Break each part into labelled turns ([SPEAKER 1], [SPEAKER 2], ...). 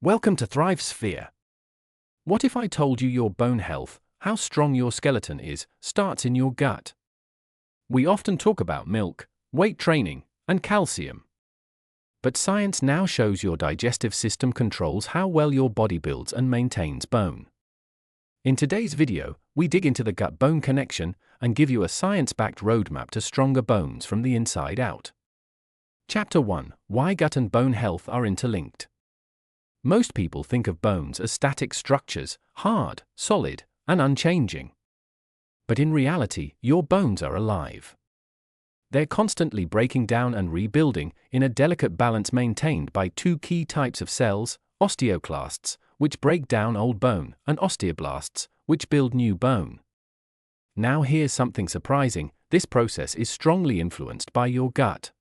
[SPEAKER 1] Welcome to Thrive Sphere. What if I told you your bone health, how strong your skeleton is, starts in your gut? We often talk about milk, weight training, and calcium. But science now shows your digestive system controls how well your body builds and maintains bone. In today's video, we dig into the gut-bone connection and give you a science-backed roadmap to stronger bones from the inside out. Chapter 1: Why Gut and Bone Health Are Interlinked. Most people think of bones as static structures, hard, solid, and unchanging. But in reality, your bones are alive. They're constantly breaking down and rebuilding in a delicate balance maintained by two key types of cells: osteoclasts, which break down old bone, and osteoblasts, which build new bone. Now here's something surprising: this process is strongly influenced by your gut.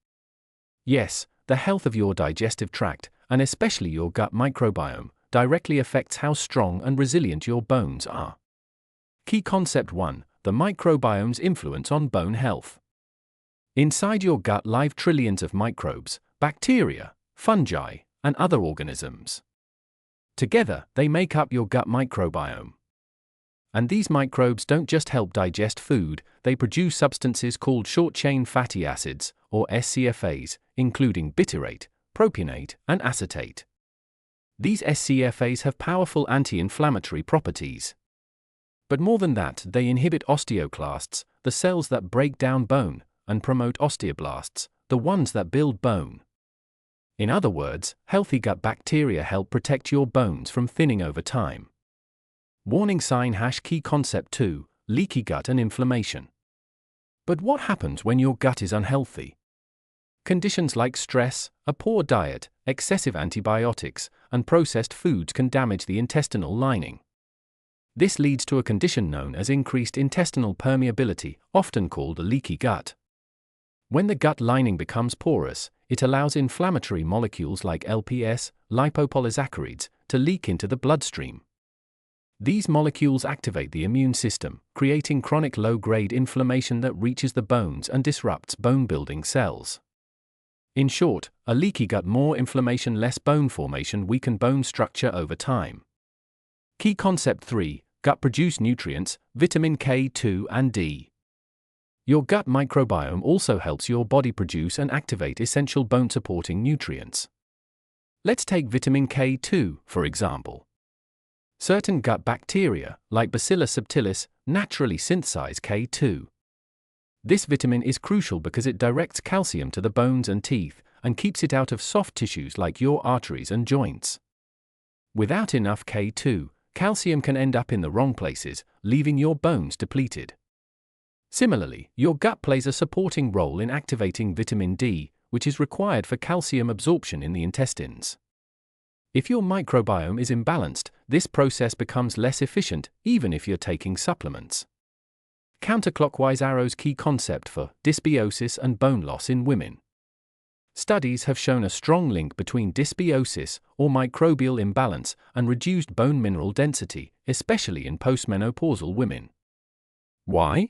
[SPEAKER 1] Yes, the health of your digestive tract, and especially your gut microbiome, directly affects how strong and resilient your bones are. Key Concept 1: The microbiome's influence on bone health. Inside your gut live trillions of microbes, bacteria, fungi, and other organisms. Together, they make up your gut microbiome. And these microbes don't just help digest food, they produce substances called short-chain fatty acids, or SCFAs, including butyrate, propionate, and acetate. These SCFAs have powerful anti-inflammatory properties. But more than that, they inhibit osteoclasts, the cells that break down bone, and promote osteoblasts, the ones that build bone. In other words, healthy gut bacteria help protect your bones from thinning over time. Warning sign # Key Concept 2: Leaky gut and inflammation. But what happens when your gut is unhealthy? Conditions like stress, a poor diet, excessive antibiotics, and processed foods can damage the intestinal lining. This leads to a condition known as increased intestinal permeability, often called a leaky gut. When the gut lining becomes porous, it allows inflammatory molecules like LPS, lipopolysaccharides, to leak into the bloodstream. These molecules activate the immune system, creating chronic low-grade inflammation that reaches the bones and disrupts bone-building cells. In short, a leaky gut: more inflammation, less bone formation, weaken bone structure over time. Key Concept 3: Gut-produced nutrients, vitamin K2 and D. Your gut microbiome also helps your body produce and activate essential bone-supporting nutrients. Let's take vitamin K2, for example. Certain gut bacteria, like Bacillus subtilis, naturally synthesize K2. This vitamin is crucial because it directs calcium to the bones and teeth, and keeps it out of soft tissues like your arteries and joints. Without enough K2, calcium can end up in the wrong places, leaving your bones depleted. Similarly, your gut plays a supporting role in activating vitamin D, which is required for calcium absorption in the intestines. If your microbiome is imbalanced, this process becomes less efficient, even if you're taking supplements. Counterclockwise arrows: Key Concept 4: Dysbiosis and bone loss in women. Studies have shown a strong link between dysbiosis, or microbial imbalance, and reduced bone mineral density, especially in postmenopausal women. Why?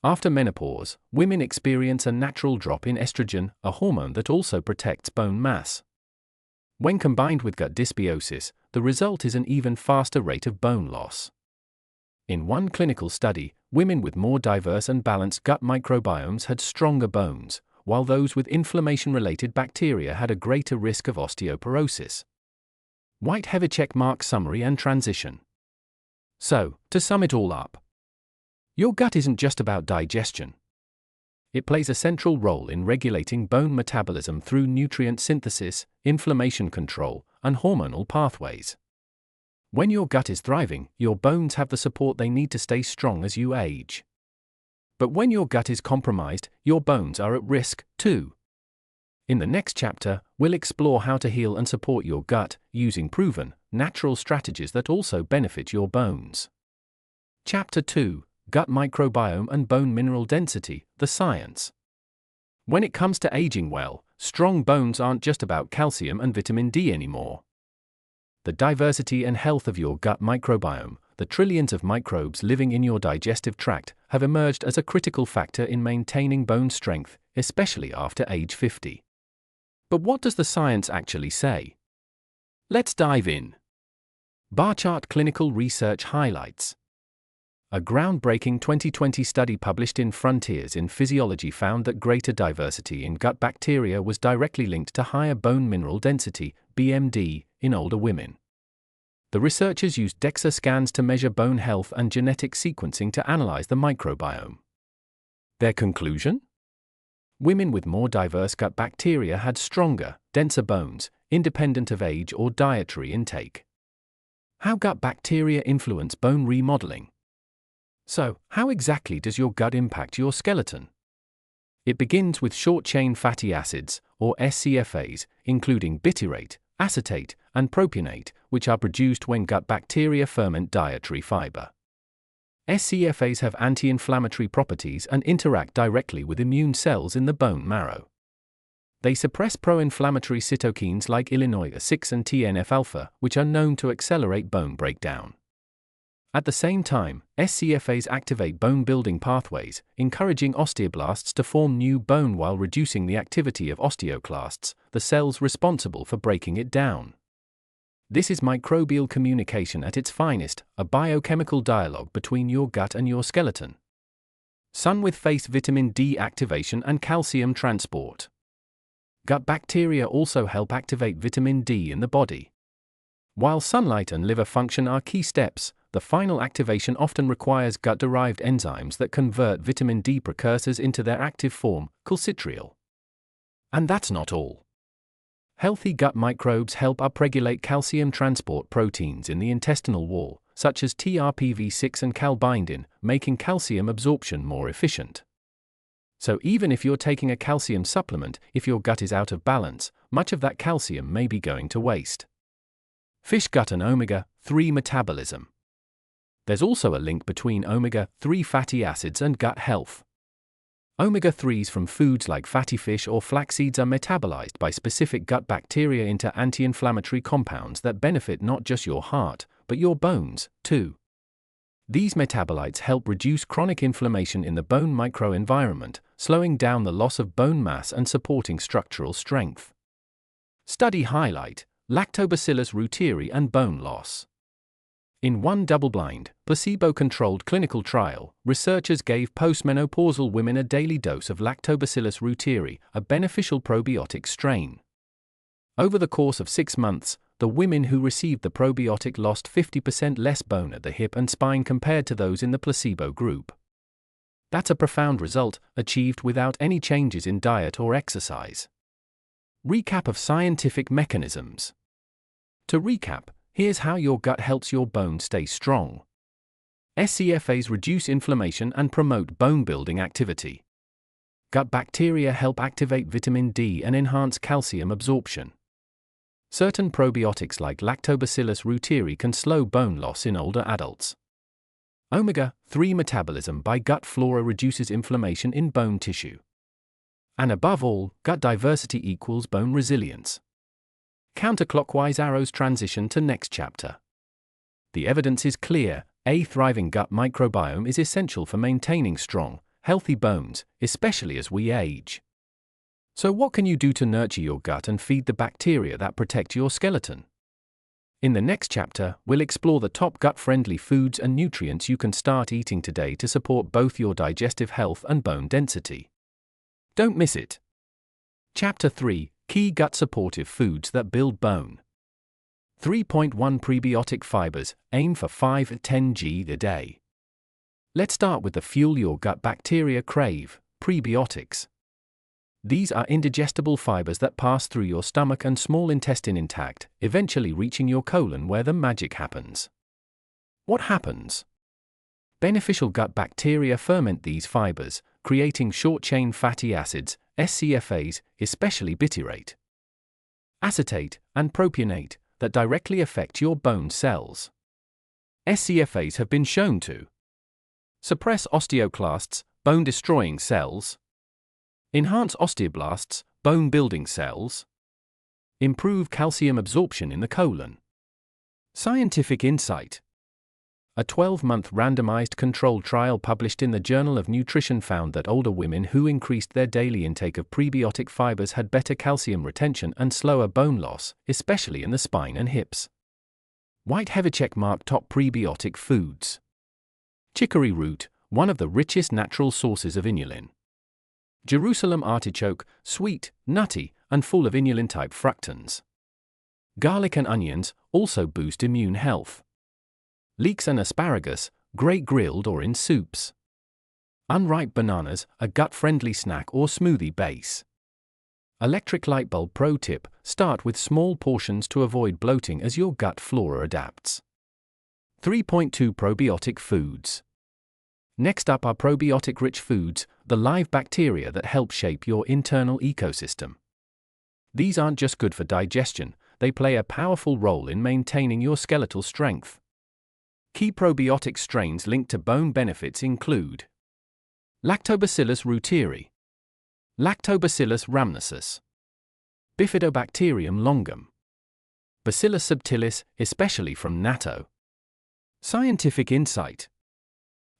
[SPEAKER 1] After menopause, women experience a natural drop in estrogen, a hormone that also protects bone mass. When combined with gut dysbiosis, the result is an even faster rate of bone loss. In one clinical study, women with more diverse and balanced gut microbiomes had stronger bones, while those with inflammation-related bacteria had a greater risk of osteoporosis. White-Heavy Summary and Transition. So, to sum it all up, your gut isn't just about digestion. It plays a central role in regulating bone metabolism through nutrient synthesis, inflammation control, and hormonal pathways. When your gut is thriving, your bones have the support they need to stay strong as you age. But when your gut is compromised, your bones are at risk, too. In the next chapter, we'll explore how to heal and support your gut, using proven, natural strategies that also benefit your bones. Chapter 2: Gut Microbiome and Bone Mineral Density, the Science. When it comes to aging well, strong bones aren't just about calcium and vitamin D anymore. The diversity and health of your gut microbiome, the trillions of microbes living in your digestive tract, have emerged as a critical factor in maintaining bone strength, especially after age 50. But what does the science actually say? Let's dive in. Bar chart clinical research highlights. A groundbreaking 2020 study published in Frontiers in Physiology found that greater diversity in gut bacteria was directly linked to higher bone mineral density, BMD, in older women. The researchers used DEXA scans to measure bone health and genetic sequencing to analyze the microbiome. Their conclusion? Women with more diverse gut bacteria had stronger, denser bones, independent of age or dietary intake. How gut bacteria influence bone remodeling. So, how exactly does your gut impact your skeleton? It begins with short-chain fatty acids, or SCFAs, including butyrate, acetate, and propionate, which are produced when gut bacteria ferment dietary fiber. SCFAs have anti-inflammatory properties and interact directly with immune cells in the bone marrow. They suppress pro-inflammatory cytokines like Illinois-6 and TNF-alpha, which are known to accelerate bone breakdown. At the same time, SCFAs activate bone-building pathways, encouraging osteoblasts to form new bone while reducing the activity of osteoclasts, the cells responsible for breaking it down. This is microbial communication at its finest, a biochemical dialogue between your gut and your skeleton. Sun with face vitamin D activation and calcium transport. Gut bacteria also help activate vitamin D in the body. While sunlight and liver function are key steps, the final activation often requires gut-derived enzymes that convert vitamin D precursors into their active form, calcitriol. And that's not all. Healthy gut microbes help upregulate calcium transport proteins in the intestinal wall, such as TRPV6 and calbindin, making calcium absorption more efficient. So even if you're taking a calcium supplement, if your gut is out of balance, much of that calcium may be going to waste. Fish gut and omega-3 metabolism. There's also a link between omega-3 fatty acids and gut health. Omega-3s from foods like fatty fish or flax seeds are metabolized by specific gut bacteria into anti-inflammatory compounds that benefit not just your heart, but your bones, too. These metabolites help reduce chronic inflammation in the bone microenvironment, slowing down the loss of bone mass and supporting structural strength. Study highlight: Lactobacillus reuteri and bone loss. In one double-blind, placebo-controlled clinical trial, researchers gave postmenopausal women a daily dose of Lactobacillus reuteri, a beneficial probiotic strain. Over the course of 6 months, the women who received the probiotic lost 50% less bone at the hip and spine compared to those in the placebo group. That's a profound result, achieved without any changes in diet or exercise. Recap of scientific mechanisms. To recap, here's how your gut helps your bone stay strong. SCFAs reduce inflammation and promote bone-building activity. Gut bacteria help activate vitamin D and enhance calcium absorption. Certain probiotics like Lactobacillus reuteri can slow bone loss in older adults. Omega-3 metabolism by gut flora reduces inflammation in bone tissue. And above all, gut diversity equals bone resilience. Counterclockwise arrows transition to next chapter. The evidence is clear: a thriving gut microbiome is essential for maintaining strong, healthy bones, especially as we age. So what can you do to nurture your gut and feed the bacteria that protect your skeleton? In the next chapter, we'll explore the top gut-friendly foods and nutrients you can start eating today to support both your digestive health and bone density. Don't miss it. Chapter 3: Key gut-supportive foods that build bone. 3.1 Prebiotic fibers, aim for 5-10 g a day. Let's start with the fuel your gut bacteria crave, prebiotics. These are indigestible fibers that pass through your stomach and small intestine intact, eventually reaching your colon where the magic happens. What happens? Beneficial gut bacteria ferment these fibers, creating short-chain fatty acids, SCFAs, especially butyrate, acetate, and propionate, that directly affect your bone cells. SCFAs have been shown to suppress osteoclasts, bone-destroying cells, enhance osteoblasts, bone-building cells, improve calcium absorption in the colon. Scientific insight. A 12-month randomized controlled trial published in the Journal of Nutrition found that older women who increased their daily intake of prebiotic fibers had better calcium retention and slower bone loss, especially in the spine and hips. White Heavy Mark top prebiotic foods. Chicory root, one of the richest natural sources of inulin. Jerusalem artichoke, sweet, nutty, and full of inulin-type fructans. Garlic and onions also boost immune health. Leeks and asparagus, great grilled or in soups. Unripe bananas, a gut-friendly snack or smoothie base. Electric light bulb pro tip: start with small portions to avoid bloating as your gut flora adapts. 3.2 Probiotic foods. Next up are probiotic-rich foods, the live bacteria that help shape your internal ecosystem. These aren't just good for digestion, they play a powerful role in maintaining your skeletal strength. Key probiotic strains linked to bone benefits include Lactobacillus reuteri, Lactobacillus rhamnosus, Bifidobacterium longum, Bacillus subtilis, especially from natto. Scientific insight.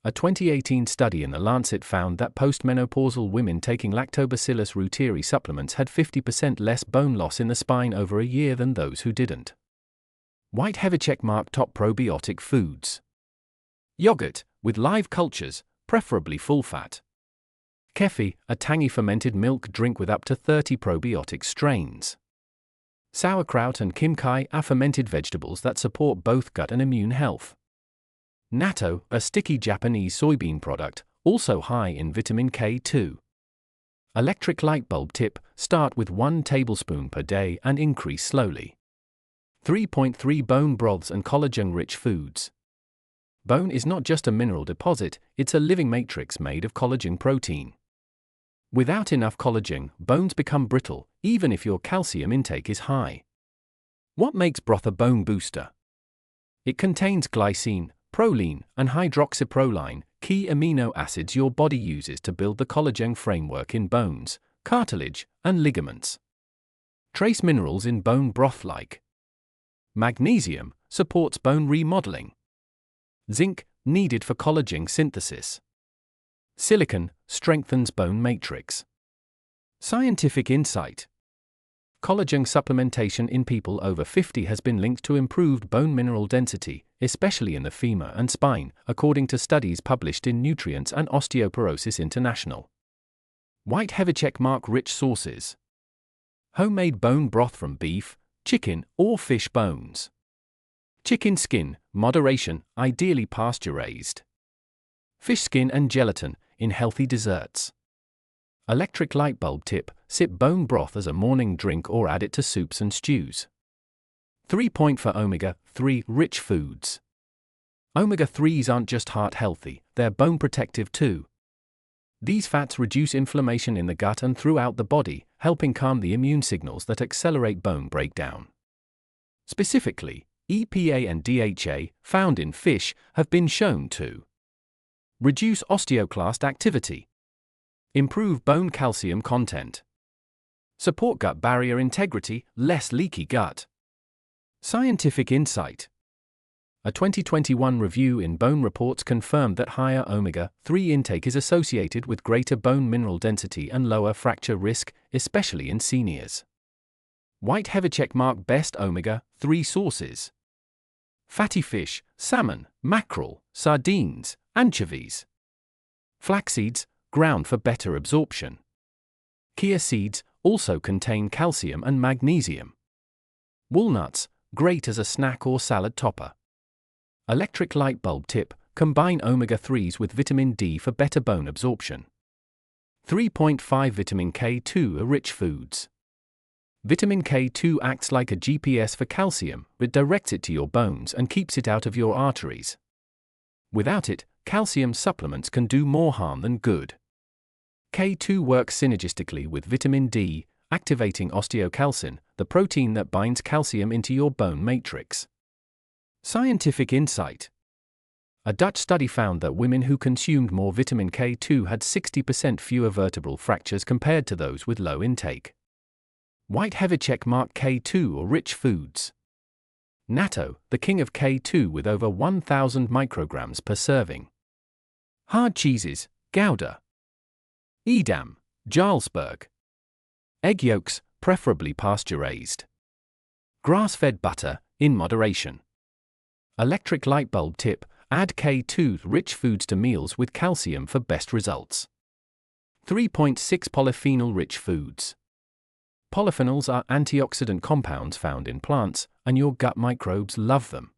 [SPEAKER 1] A 2018 study in The Lancet found that postmenopausal women taking Lactobacillus reuteri supplements had 50% less bone loss in the spine over a year than those who didn't. White Heavy Mark top probiotic foods. Yogurt, with live cultures, preferably full-fat. Kefir, a tangy fermented milk drink with up to 30 probiotic strains. Sauerkraut and kimchi are fermented vegetables that support both gut and immune health. Natto, a sticky Japanese soybean product, also high in vitamin K2. Electric light bulb tip: start with 1 tablespoon per day and increase slowly. 3.3 Bone broths and collagen-rich foods. Bone is not just a mineral deposit, it's a living matrix made of collagen protein. Without enough collagen, bones become brittle, even if your calcium intake is high. What makes broth a bone booster? It contains glycine, proline, and hydroxyproline, key amino acids your body uses to build the collagen framework in bones, cartilage, and ligaments. Trace minerals in bone broth like magnesium, supports bone remodeling. Zinc, needed for collagen synthesis. Silicon, strengthens bone matrix. Scientific insight. Collagen supplementation in people over 50 has been linked to improved bone mineral density, especially in the femur and spine, according to studies published in Nutrients and Osteoporosis International. White Heavy Mark rich sources. Homemade bone broth from beef, chicken, or fish bones. Chicken skin, moderation, ideally pasture-raised. Fish skin and gelatin, in healthy desserts. Electric light bulb tip: sip bone broth as a morning drink or add it to soups and stews. 3.4 Omega-3 rich foods. Omega-3s aren't just heart healthy, they're bone protective too. These fats reduce inflammation in the gut and throughout the body, helping calm the immune signals that accelerate bone breakdown. Specifically, EPA and DHA, found in fish, have been shown to reduce osteoclast activity, improve bone calcium content, support gut barrier integrity, less leaky gut. Scientific insight. A 2021 review in Bone Reports confirmed that higher omega-3 intake is associated with greater bone mineral density and lower fracture risk, especially in seniors. White Heavy Mark best omega-3 sources. Fatty fish, salmon, mackerel, sardines, anchovies. Flax seeds, ground for better absorption. Chia seeds also contain calcium and magnesium. Walnuts, great as a snack or salad topper. Electric light bulb tip: combine omega-3s with vitamin D for better bone absorption. 3.5 Vitamin K2 are rich foods. Vitamin K2 acts like a GPS for calcium, but directs it to your bones and keeps it out of your arteries. Without it, calcium supplements can do more harm than good. K2 works synergistically with vitamin D, activating osteocalcin, the protein that binds calcium into your bone matrix. Scientific insight. A Dutch study found that women who consumed more vitamin K2 had 60% fewer vertebral fractures compared to those with low intake. White Heavy Mark K2 or rich foods. Natto, the king of K2 with over 1,000 micrograms per serving. Hard cheeses, Gouda. Edam, Jarlsberg. Egg yolks, preferably pasture-raised. Grass-fed butter, in moderation. Electric light bulb tip: add K2-rich foods to meals with calcium for best results. 3.6 Polyphenol-rich foods. Polyphenols are antioxidant compounds found in plants, and your gut microbes love them.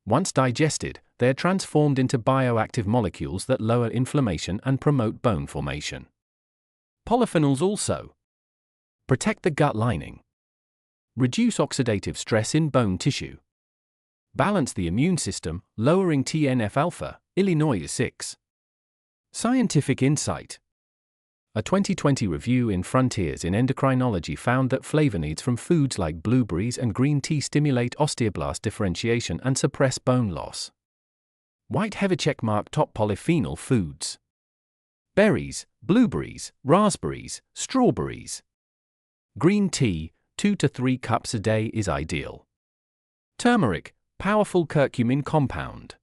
[SPEAKER 1] Once digested, they are transformed into bioactive molecules that lower inflammation and promote bone formation. Polyphenols also protect the gut lining, reduce oxidative stress in bone tissue, balance the immune system, lowering TNF-alpha, Illinois 6. Scientific insight. A 2020 review in Frontiers in Endocrinology found that flavonoids from foods like blueberries and green tea stimulate osteoblast differentiation and suppress bone loss. White heavy checkmark top polyphenol foods. Berries, blueberries, raspberries, strawberries. Green tea, 2 to 3 cups a day is ideal. Turmeric, powerful curcumin compound.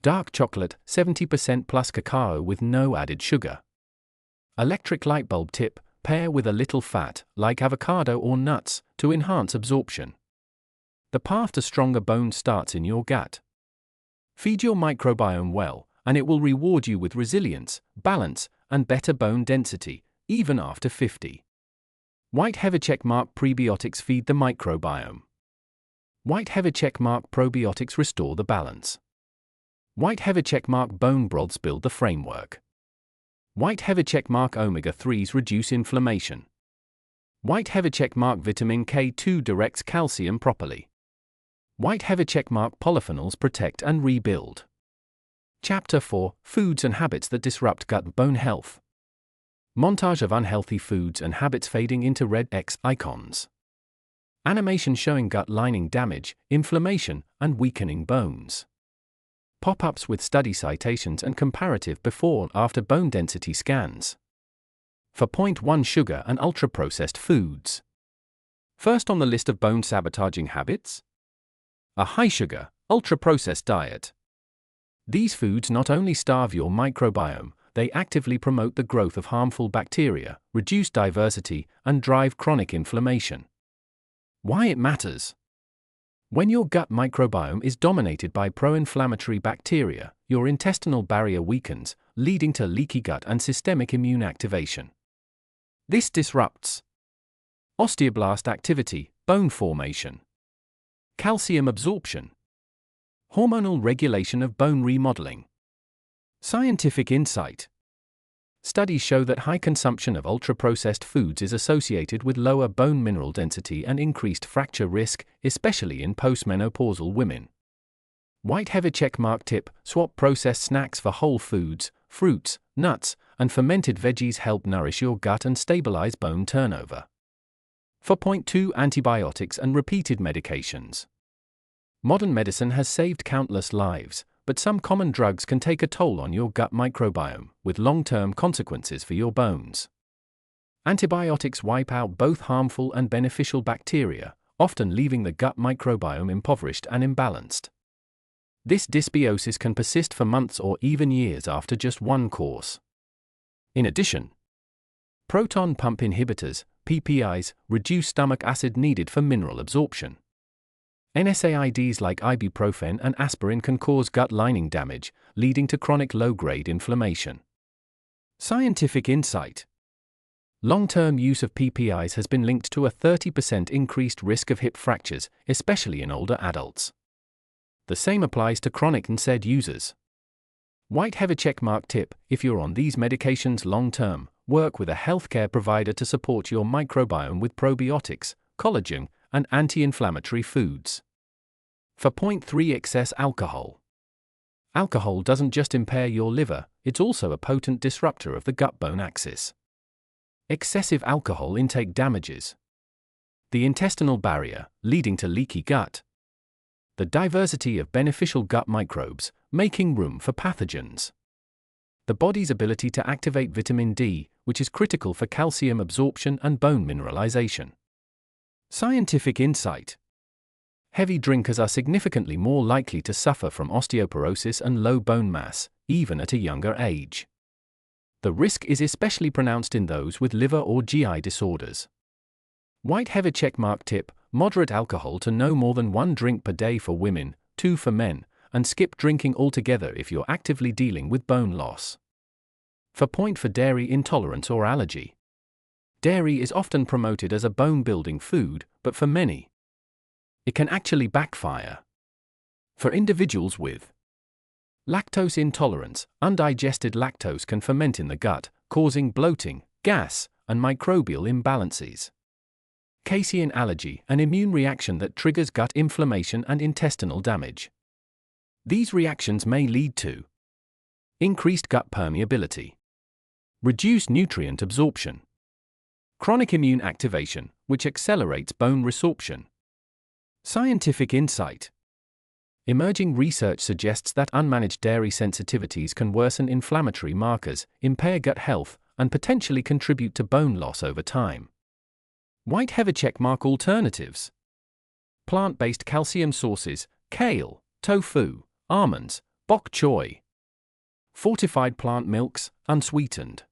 [SPEAKER 1] Dark chocolate, 70% plus cacao with no added sugar. Electric light bulb tip: pair with a little fat, like avocado or nuts, to enhance absorption. The path to stronger bones starts in your gut. Feed your microbiome well, and it will reward you with resilience, balance, and better bone density, even after 50. White heavy checkmark prebiotics feed the microbiome. White heavy checkmark probiotics restore the balance. White heavy checkmark bone broths build the framework. White heavy checkmark omega-3s reduce inflammation. White heavy checkmark vitamin K2 directs calcium properly. White heavy checkmark polyphenols protect and rebuild. Chapter 4: Foods and Habits that Disrupt Gut-Bone Health. Montage of unhealthy foods and habits fading into red X icons. Animation showing gut lining damage, inflammation, and weakening bones. Pop-ups with study citations and comparative before-after bone density scans. For point 1: sugar and ultra-processed foods. First on the list of bone-sabotaging habits? A high-sugar, ultra-processed diet. These foods not only starve your microbiome, they actively promote the growth of harmful bacteria, reduce diversity, and drive chronic inflammation. Why it matters? When your gut microbiome is dominated by pro-inflammatory bacteria, your intestinal barrier weakens, leading to leaky gut and systemic immune activation. This disrupts osteoblast activity, bone formation, calcium absorption, hormonal regulation of bone remodeling. Scientific insight. Studies show that high consumption of ultra-processed foods is associated with lower bone mineral density and increased fracture risk, especially in postmenopausal women. White heavy checkmark tip: swap processed snacks for whole foods, fruits, nuts, and fermented veggies help nourish your gut and stabilize bone turnover. For point 2: antibiotics and repeated medications. Modern medicine has saved countless lives, but some common drugs can take a toll on your gut microbiome, with long-term consequences for your bones. Antibiotics wipe out both harmful and beneficial bacteria, often leaving the gut microbiome impoverished and imbalanced. This dysbiosis can persist for months or even years after just one course. In addition, proton pump inhibitors, PPIs, reduce stomach acid needed for mineral absorption. NSAIDs like ibuprofen and aspirin can cause gut lining damage, leading to chronic low-grade inflammation. Scientific insight. Long-term use of PPIs has been linked to a 30% increased risk of hip fractures, especially in older adults. The same applies to chronic NSAID users. White heavy checkmark tip: if you're on these medications long-term, work with a healthcare provider to support your microbiome with probiotics, collagen, and anti-inflammatory foods. For point 3: excess alcohol. Alcohol doesn't just impair your liver, it's also a potent disruptor of the gut-bone axis. Excessive alcohol intake damages the intestinal barrier, leading to leaky gut. The diversity of beneficial gut microbes, making room for pathogens. The body's ability to activate vitamin D, which is critical for calcium absorption and bone mineralization. Scientific insight. Heavy drinkers are significantly more likely to suffer from osteoporosis and low bone mass, even at a younger age. The risk is especially pronounced in those with liver or GI disorders. White heavy checkmark tip: moderate alcohol to no more than 1 drink per day for women, 2 for men, and skip drinking altogether if you're actively dealing with bone loss. For dairy intolerance or allergy. Dairy is often promoted as a bone-building food, but for many, it can actually backfire. For individuals with lactose intolerance, undigested lactose can ferment in the gut, causing bloating, gas, and microbial imbalances. Casein allergy, an immune reaction that triggers gut inflammation and intestinal damage. These reactions may lead to increased gut permeability, reduced nutrient absorption, chronic immune activation, which accelerates bone resorption. Scientific insight. Emerging research suggests that unmanaged dairy sensitivities can worsen inflammatory markers, impair gut health, and potentially contribute to bone loss over time. White heavy checkmark alternatives. Plant-based calcium sources: kale, tofu, almonds, bok choy. Fortified plant milks, unsweetened.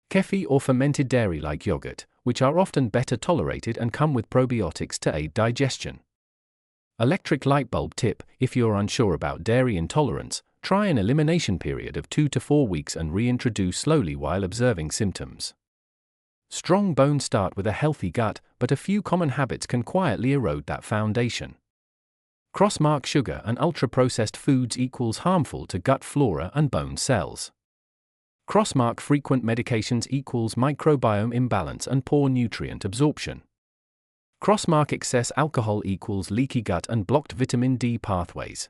[SPEAKER 1] Kefir or fermented dairy like yogurt, which are often better tolerated and come with probiotics to aid digestion. Electric light bulb tip: if you're unsure about dairy intolerance, try an elimination period of 2 to 4 weeks and reintroduce slowly while observing symptoms. Strong bones start with a healthy gut, but a few common habits can quietly erode that foundation. Crossmark sugar and ultra-processed foods equals harmful to gut flora and bone cells. Crossmark frequent medications equals microbiome imbalance and poor nutrient absorption. Crossmark excess alcohol equals leaky gut and blocked vitamin D pathways.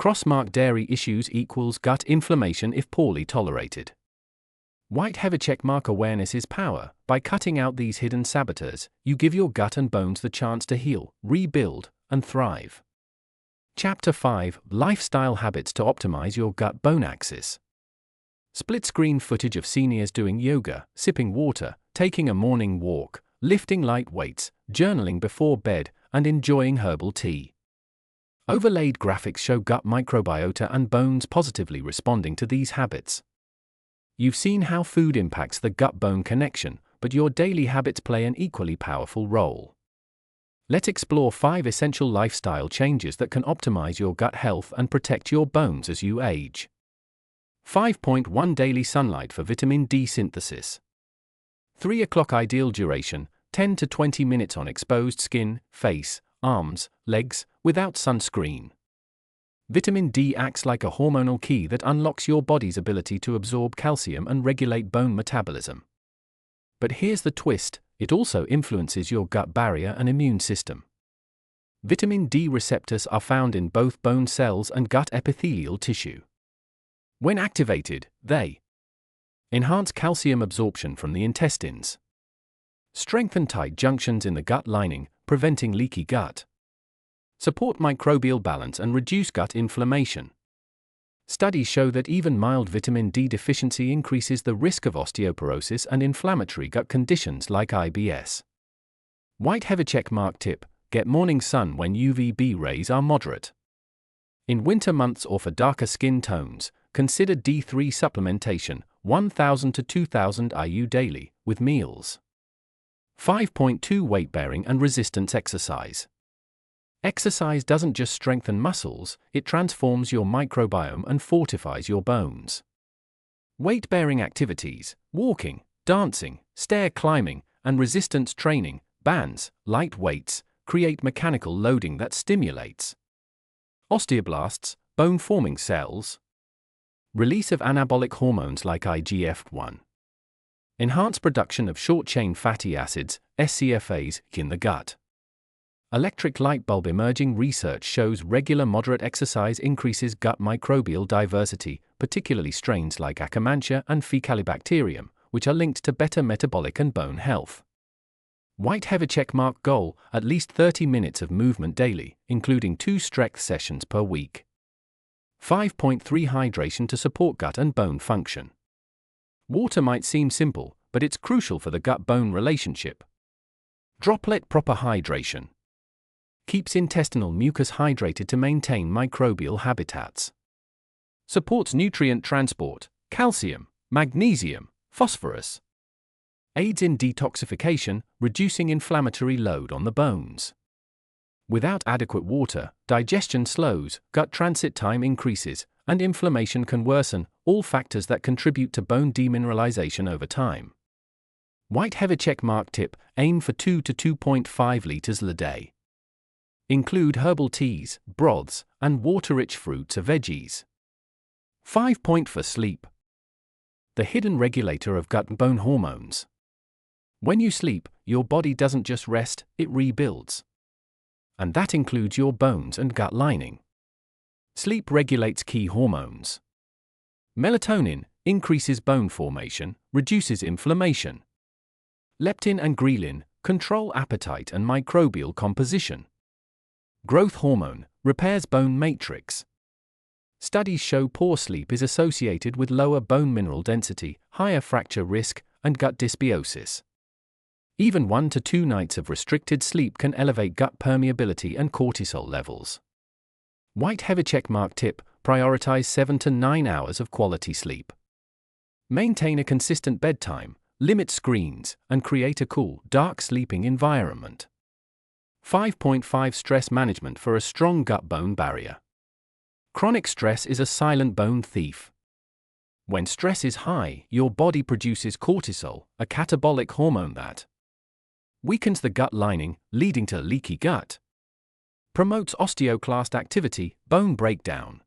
[SPEAKER 1] Crossmark dairy issues equals gut inflammation if poorly tolerated. White heavy checkmark awareness is power. By cutting out these hidden saboteurs, you give your gut and bones the chance to heal, rebuild, and thrive. Chapter 5: Lifestyle habits to optimize your gut-bone axis. Split-screen footage of seniors doing yoga, sipping water, taking a morning walk, lifting light weights, journaling before bed, and enjoying herbal tea. Overlaid graphics show gut microbiota and bones positively responding to these habits. You've seen how food impacts the gut-bone connection, but your daily habits play an equally powerful role. Let's explore 5 essential lifestyle changes that can optimize your gut health and protect your bones as you age. 5.1 Daily sunlight for vitamin D synthesis. 3 o'clock ideal duration: 10 to 20 minutes on exposed skin, face, arms, legs, without sunscreen. Vitamin D acts like a hormonal key that unlocks your body's ability to absorb calcium and regulate bone metabolism. But here's the twist: it also influences your gut barrier and immune system. Vitamin D receptors are found in both bone cells and gut epithelial tissue. When activated, they enhance calcium absorption from the intestines, strengthen tight junctions in the gut lining, preventing leaky gut, support microbial balance and reduce gut inflammation. Studies show that even mild vitamin D deficiency increases the risk of osteoporosis and inflammatory gut conditions like IBS. White heavy checkmark tip: get morning sun when UVB rays are moderate. In winter months or for darker skin tones, consider D3 supplementation, 1000 to 2000 IU daily, with meals. 5.2 Weight-bearing and resistance exercise. Exercise doesn't just strengthen muscles, it transforms your microbiome and fortifies your bones. Weight-bearing activities: walking, dancing, stair climbing, and resistance training, bands, light weights, create mechanical loading that stimulates osteoblasts, bone-forming cells. Release of anabolic hormones like IGF-1. Enhance production of short-chain fatty acids, SCFAs, in the gut. Electric light bulb emerging research shows regular moderate exercise increases gut microbial diversity, particularly strains like Akkermansia and Faecalibacterium, which are linked to better metabolic and bone health. White heavy checkmark goal: at least 30 minutes of movement daily, including 2 strength sessions per week. 5.3 Hydration to support gut and bone function. Water might seem simple, but it's crucial for the gut-bone relationship. Droplet proper hydration. keeps intestinal mucus hydrated to maintain microbial habitats. Supports nutrient transport, calcium, magnesium, phosphorus. Aids in detoxification, reducing inflammatory load on the bones. Without adequate water, digestion slows, gut transit time increases, and inflammation can worsen, all factors that contribute to bone demineralization over time. White heavy checkmark tip: aim for 2 to 2.5 liters a day. Include herbal teas, broths, and water-rich fruits or veggies. 5 point for sleep. The hidden regulator of gut-bone hormones. When you sleep, your body doesn't just rest, it rebuilds. And that includes your bones and gut lining. Sleep regulates key hormones. Melatonin increases bone formation, reduces inflammation. Leptin and ghrelin control appetite and microbial composition. Growth hormone repairs bone matrix. Studies show poor sleep is associated with lower bone mineral density, higher fracture risk, and gut dysbiosis. Even 1 to 2 nights of restricted sleep can elevate gut permeability and cortisol levels. White heavy checkmark tip: prioritize 7 to 9 hours of quality sleep. Maintain a consistent bedtime, limit screens, and create a cool, dark sleeping environment. 5.5 Stress management for a strong gut-bone barrier. Chronic stress is a silent bone thief. When stress is high, your body produces cortisol, a catabolic hormone that weakens the gut lining, leading to leaky gut. Promotes osteoclast activity, bone breakdown.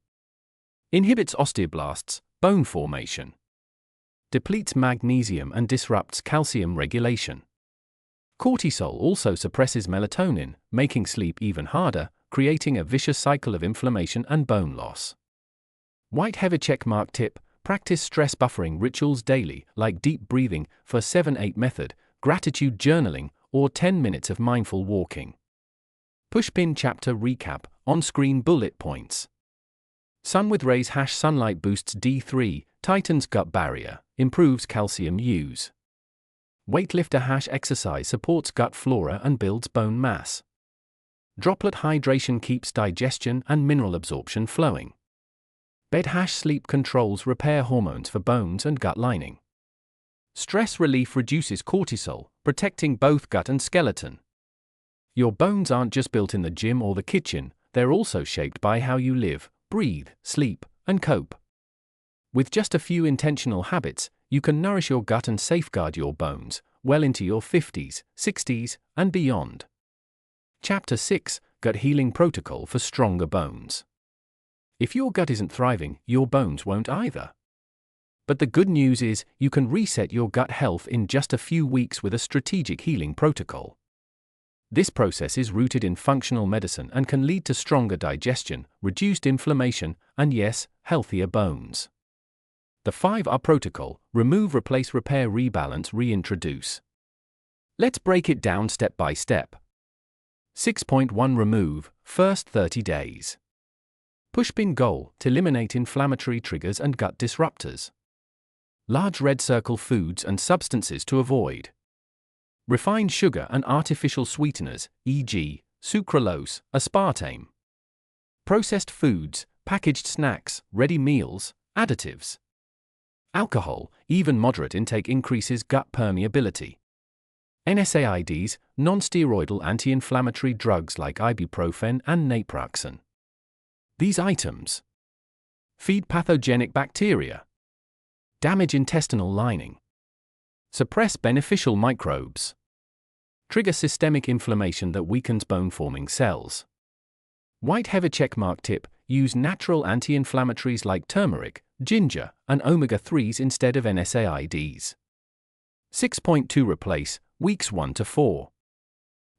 [SPEAKER 1] Inhibits osteoblasts, bone formation. Depletes magnesium and disrupts calcium regulation. Cortisol also suppresses melatonin, making sleep even harder, creating a vicious cycle of inflammation and bone loss. White heavy checkmark tip: practice stress buffering rituals daily, like deep breathing for 7-8 method, gratitude journaling, or 10 minutes of mindful walking. Pushpin chapter recap, on-screen bullet points. Sun with rays # sunlight boosts D3, tightens gut barrier, improves calcium use. Weightlifter # exercise supports gut flora and builds bone mass. Droplet hydration keeps digestion and mineral absorption flowing. Bed # sleep controls repair hormones for bones and gut lining. Stress relief reduces cortisol, protecting both gut and skeleton. Your bones aren't just built in the gym or the kitchen, they're also shaped by how you live, breathe, sleep, and cope. With just a few intentional habits, you can nourish your gut and safeguard your bones well into your 50s, 60s, and beyond. Chapter 6: Gut Healing Protocol for Stronger Bones. If your gut isn't thriving, your bones won't either. But the good news is, you can reset your gut health in just a few weeks with a strategic healing protocol. This process is rooted in functional medicine and can lead to stronger digestion, reduced inflammation, and yes, healthier bones. The 5R protocol: remove, replace, repair, rebalance, reintroduce. Let's break it down step by step. 6.1 Remove, first 30 days. Pushpin goal: to eliminate inflammatory triggers and gut disruptors. Large red circle foods and substances to avoid. Refined sugar and artificial sweeteners, e.g., sucralose, aspartame. Processed foods, packaged snacks, ready meals, additives. Alcohol, even moderate intake increases gut permeability. NSAIDs, non-steroidal anti-inflammatory drugs like ibuprofen and naproxen. These items feed pathogenic bacteria, damage intestinal lining, suppress beneficial microbes, trigger systemic inflammation that weakens bone-forming cells. White heavy checkmark tip: use natural anti-inflammatories like turmeric, ginger, and omega-3s instead of NSAIDs. 6.2 Replace, weeks 1 to 4.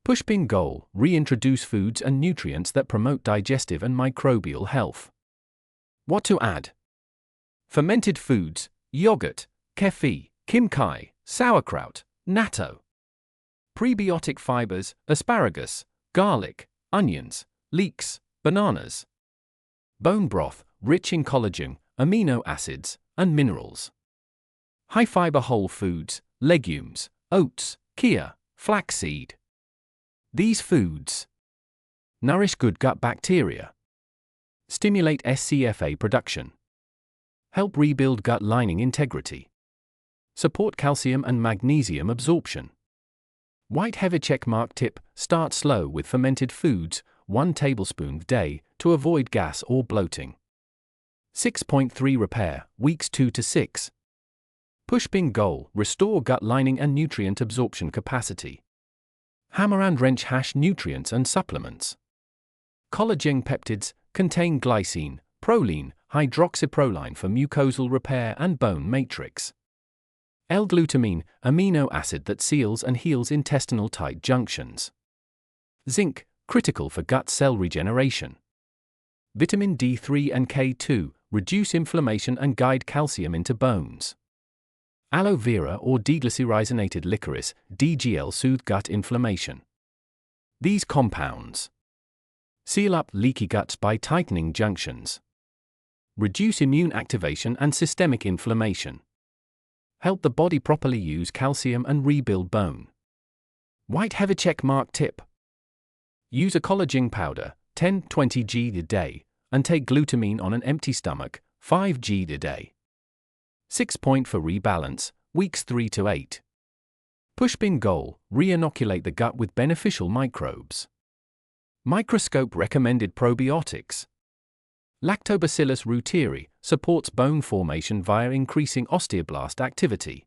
[SPEAKER 1] Pushpin goal: reintroduce foods and nutrients that promote digestive and microbial health. What to add? Fermented foods, yogurt, kefir, kimchi, sauerkraut, natto. Prebiotic fibers, asparagus, garlic, onions, leeks, bananas. Bone broth, rich in collagen, amino acids, and minerals. High-fiber whole foods, legumes, oats, chia, flaxseed. These foods Nourish good gut bacteria. Stimulate SCFA production. Help rebuild gut lining integrity. Support calcium and magnesium absorption. White heavy checkmark tip: start slow with fermented foods, 1 tablespoon a day, to avoid gas or bloating. 6.3 Repair, weeks 2 to 6. Pushpin goal: restore gut lining and nutrient absorption capacity. Hammer and wrench: nutrients and supplements. Collagen peptides contain glycine, proline, hydroxyproline for mucosal repair and bone matrix. L-glutamine, amino acid that seals and heals intestinal tight junctions. Zinc, critical for gut cell regeneration. Vitamin D3 and K2, reduce inflammation and guide calcium into bones. Aloe vera or deglycyrrhizated licorice, DGL, soothe gut inflammation. These compounds seal up leaky guts by tightening junctions. Reduce immune activation and systemic inflammation. Help the body properly use calcium and rebuild bone. White heavy checkmark tip: use a collagen powder, 10-20 g a day, and take glutamine on an empty stomach, 5 g a day. 6 point for rebalance, weeks 3 to 8. Pushpin goal: re-inoculate the gut with beneficial microbes. Microscope recommended probiotics. Lactobacillus reuteri supports bone formation via increasing osteoblast activity.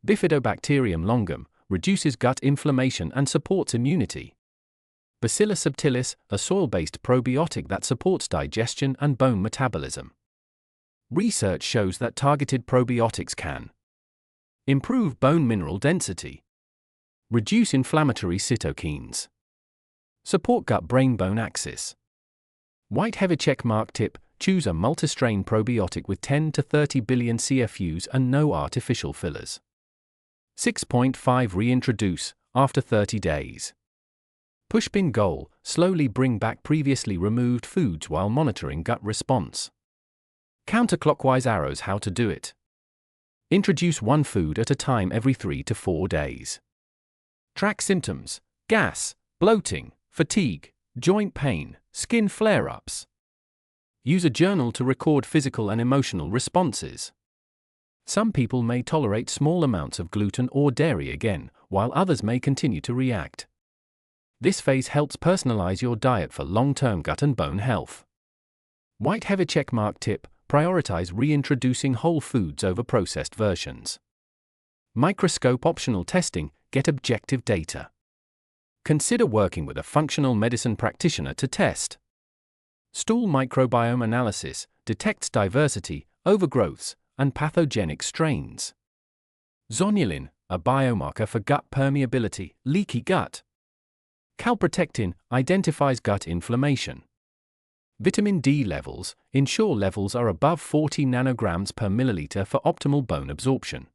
[SPEAKER 1] Bifidobacterium longum reduces gut inflammation and supports immunity. Bacillus subtilis, a soil-based probiotic that supports digestion and bone metabolism. Research shows that targeted probiotics can improve bone mineral density, reduce inflammatory cytokines, support gut-brain-bone axis. White heavy checkmark tip: choose a multistrain probiotic with 10 to 30 billion CFUs and no artificial fillers. 6.5 Reintroduce, after 30 days. Pushpin goal: slowly bring back previously removed foods while monitoring gut response. Counterclockwise arrows: how to do it. Introduce 1 food at a time every 3 to 4 days. Track symptoms: gas, bloating, fatigue, joint pain, skin flare-ups. Use a journal to record physical and emotional responses. Some people may tolerate small amounts of gluten or dairy again, while others may continue to react. This phase helps personalize your diet for long-term gut and bone health. White heavy checkmark tip: prioritize reintroducing whole foods over processed versions. Microscope optional testing: get objective data. Consider working with a functional medicine practitioner to test. Stool microbiome analysis detects diversity, overgrowths, and pathogenic strains. Zonulin, a biomarker for gut permeability, leaky gut. Calprotectin identifies gut inflammation. Vitamin D levels ensure levels are above 40 nanograms per milliliter for optimal bone absorption.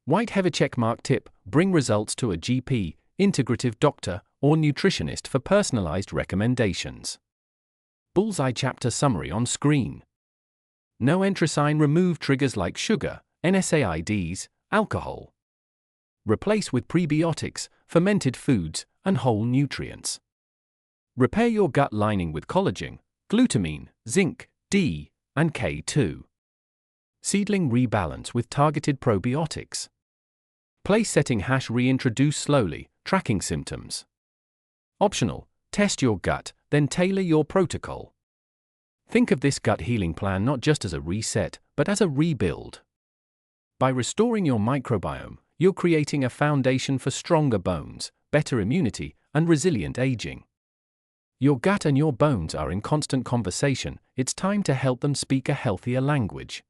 [SPEAKER 1] White heavy checkmark tip: bring results to a GP, integrative doctor, or nutritionist for personalized recommendations. Bullseye chapter summary on screen. No enterocin: remove triggers like sugar, NSAIDs, alcohol. Replace with prebiotics, fermented foods, and whole nutrients. Repair your gut lining with collagen, glutamine, zinc, D, and K2. Seedling rebalance with targeted probiotics. Place setting: reintroduce slowly, tracking symptoms. Optional: test your gut, then tailor your protocol. Think of this gut healing plan not just as a reset, but as a rebuild. By restoring your microbiome, you're creating a foundation for stronger bones, better immunity, and resilient aging. Your gut and your bones are in constant conversation. It's time to help them speak a healthier language.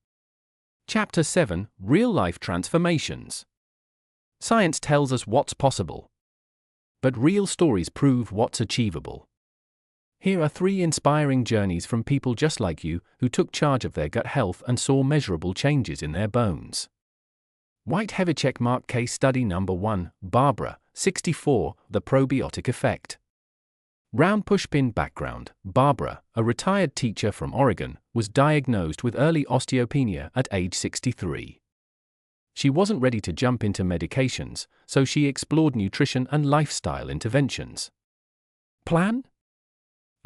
[SPEAKER 1] Chapter 7: Real-life transformations. Science tells us what's possible, but real stories prove what's achievable. Here are 3 inspiring journeys from people just like you who took charge of their gut health and saw measurable changes in their bones. White heavy checkmark case study number 1, Barbara, 64, the probiotic effect. Round pushpin background: Barbara, a retired teacher from Oregon, was diagnosed with early osteopenia at age 63. She wasn't ready to jump into medications, so she explored nutrition and lifestyle interventions. Plan?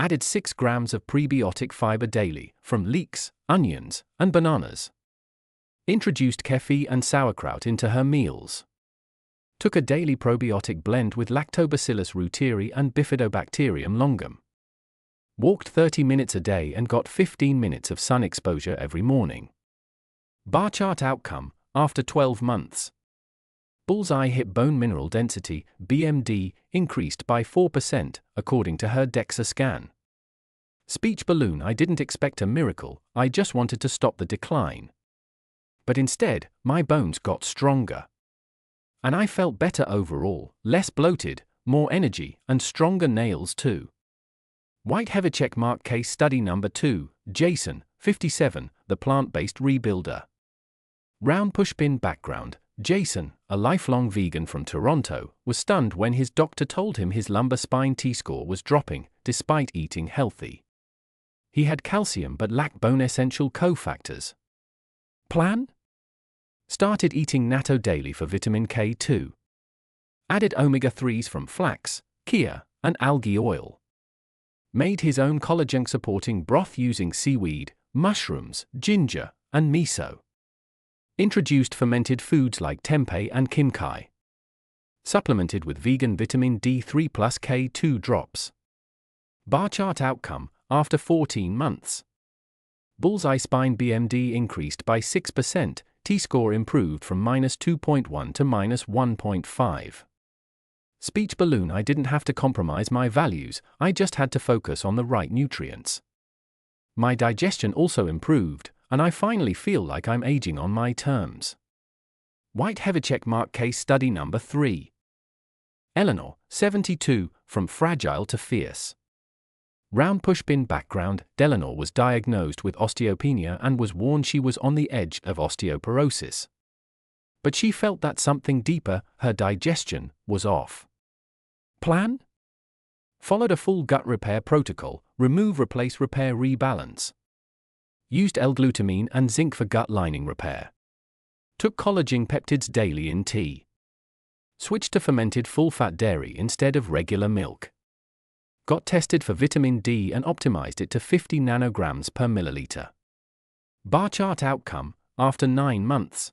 [SPEAKER 1] Added 6 grams of prebiotic fiber daily from leeks, onions, and bananas. Introduced kefir and sauerkraut into her meals. Took a daily probiotic blend with Lactobacillus reuteri and Bifidobacterium longum. Walked 30 minutes a day and got 15 minutes of sun exposure every morning. Bar chart outcome, after 12 months. Bullseye hip bone mineral density, BMD, increased by 4%, according to her DEXA scan. Speech balloon. I didn't expect a miracle, I just wanted to stop the decline. But instead, my bones got stronger. And I felt better overall, less bloated, more energy, and stronger nails too. White heather checkmark case study number 2, Jason, 57, the plant-based rebuilder. Round pushpin background. Jason, a lifelong vegan from Toronto, was stunned when his doctor told him his lumbar spine T-score was dropping, despite eating healthy. He had calcium but lacked bone essential cofactors. Plan? Started eating natto daily for vitamin K2. Added omega-3s from flax, chia, and algae oil. Made his own collagen-supporting broth using seaweed, mushrooms, ginger, and miso. Introduced fermented foods like tempeh and kimchi. Supplemented with vegan vitamin D3 plus K2 drops. Bar chart outcome, after 14 months. Bullseye spine BMD increased by 6%, T-score improved from -2.1 to -1.5. Speech balloon. I didn't have to compromise my values, I just had to focus on the right nutrients. My digestion also improved, and I finally feel like I'm aging on my terms. White heather checkmark case study number 3. Eleanor, 72, from fragile to fierce. Round pushpin background. Eleanor was diagnosed with osteopenia and was warned she was on the edge of osteoporosis. But she felt that something deeper, her digestion, was off. Plan? Followed a full gut repair protocol, remove, replace, repair, rebalance. Used L-glutamine and zinc for gut lining repair. Took collagen peptides daily in tea. Switched to fermented full-fat dairy instead of regular milk. Got tested for vitamin D and optimized it to 50 nanograms per milliliter. Bar chart outcome, after 9 months.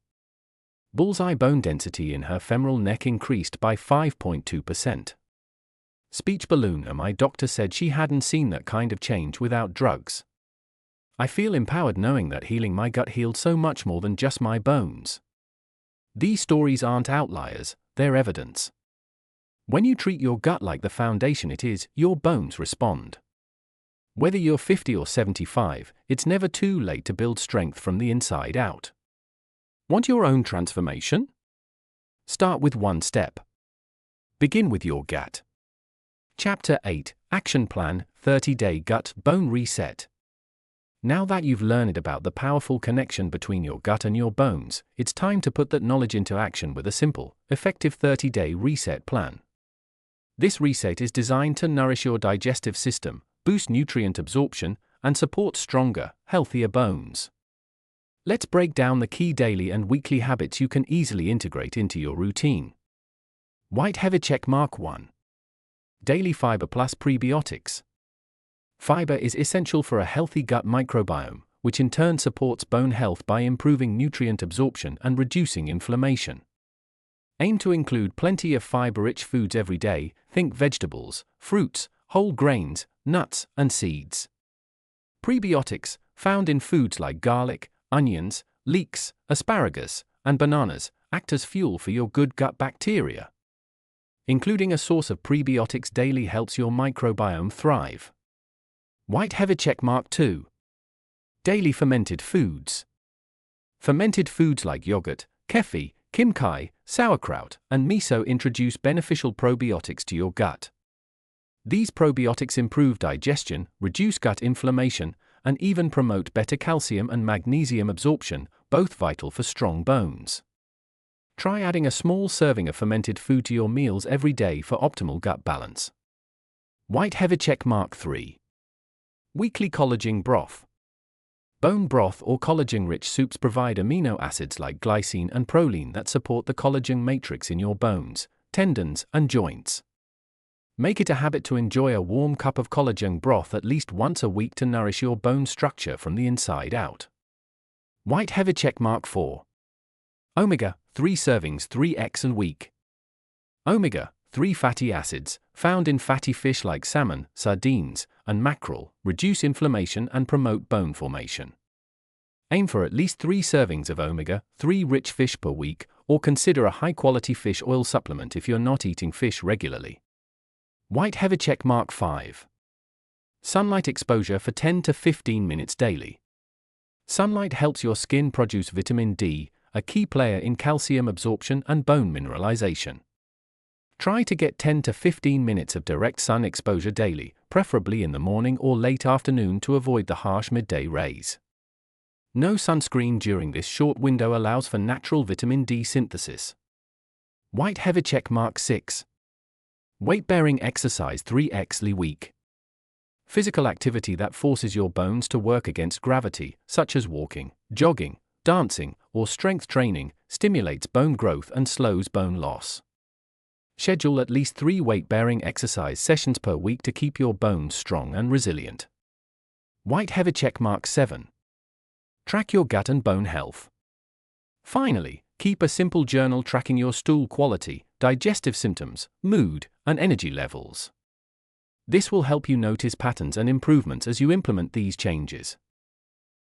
[SPEAKER 1] Bullseye bone density in her femoral neck increased by 5.2%. Speech balloon. My doctor said she hadn't seen that kind of change without drugs. I feel empowered knowing that healing my gut healed so much more than just my bones. These stories aren't outliers, they're evidence. When you treat your gut like the foundation it is, your bones respond. Whether you're 50 or 75, it's never too late to build strength from the inside out. Want your own transformation? Start with one step. Begin with your gut. Chapter 8, Action Plan, 30-Day Gut Bone Reset. Now that you've learned about the powerful connection between your gut and your bones, it's time to put that knowledge into action with a simple, effective 30-day reset plan. This reset is designed to nourish your digestive system, boost nutrient absorption, and support stronger, healthier bones. Let's break down the key daily and weekly habits you can easily integrate into your routine. White heather checkmark 1. Daily fiber plus prebiotics. Fiber is essential for a healthy gut microbiome, which in turn supports bone health by improving nutrient absorption and reducing inflammation. Aim to include plenty of fiber-rich foods every day. Think vegetables, fruits, whole grains, nuts, and seeds. Prebiotics, found in foods like garlic, onions, leeks, asparagus, and bananas, act as fuel for your good gut bacteria. Including a source of prebiotics daily helps your microbiome thrive. White heather checkmark 2. Daily fermented foods. Fermented foods like yogurt, kefir, kimchi, sauerkraut, and miso introduce beneficial probiotics to your gut. These probiotics improve digestion, reduce gut inflammation, and even promote better calcium and magnesium absorption, both vital for strong bones. Try adding a small serving of fermented food to your meals every day for optimal gut balance. White heather checkmark 3. Weekly collagen broth. Bone broth or collagen-rich soups provide amino acids like glycine and proline that support the collagen matrix in your bones, tendons, and joints. Make it a habit to enjoy a warm cup of collagen broth at least once a week to nourish your bone structure from the inside out. White heavy checkmark 4. Omega 3 servings 3x a week. Omega 3 fatty acids, found in fatty fish like salmon, sardines, and mackerel, reduce inflammation and promote bone formation. Aim for at least 3 servings of omega 3 rich fish per week, or consider a high-quality fish oil supplement if you're not eating fish regularly. White heavy checkmark 5. Sunlight exposure for 10 to 15 minutes daily. Sunlight helps your skin produce vitamin D, a key player in calcium absorption and bone mineralization. Try to get 10 to 15 minutes of direct sun exposure daily, preferably in the morning or late afternoon to avoid the harsh midday rays. No sunscreen during this short window allows for natural vitamin D synthesis. White heavy checkmark 6. Weight-bearing exercise 3x a week. Physical activity that forces your bones to work against gravity, such as walking, jogging, dancing, or strength training, stimulates bone growth and slows bone loss. Schedule at least 3 weight-bearing exercise sessions per week to keep your bones strong and resilient. White heavy checkmark 7. Track your gut and bone health. Finally, keep a simple journal tracking your stool quality, digestive symptoms, mood, and energy levels. This will help you notice patterns and improvements as you implement these changes.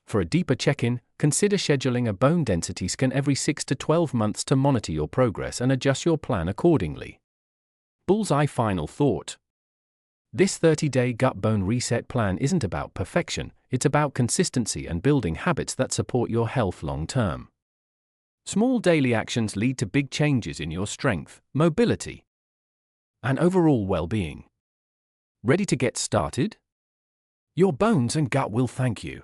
[SPEAKER 1] For a deeper check-in, consider scheduling a bone density scan every 6 to 12 months to monitor your progress and adjust your plan accordingly. Bullseye final thought. This 30-day gut bone reset plan isn't about perfection, it's about consistency and building habits that support your health long-term. Small daily actions lead to big changes in your strength, mobility, and overall well-being. Ready to get started? Your bones and gut will thank you.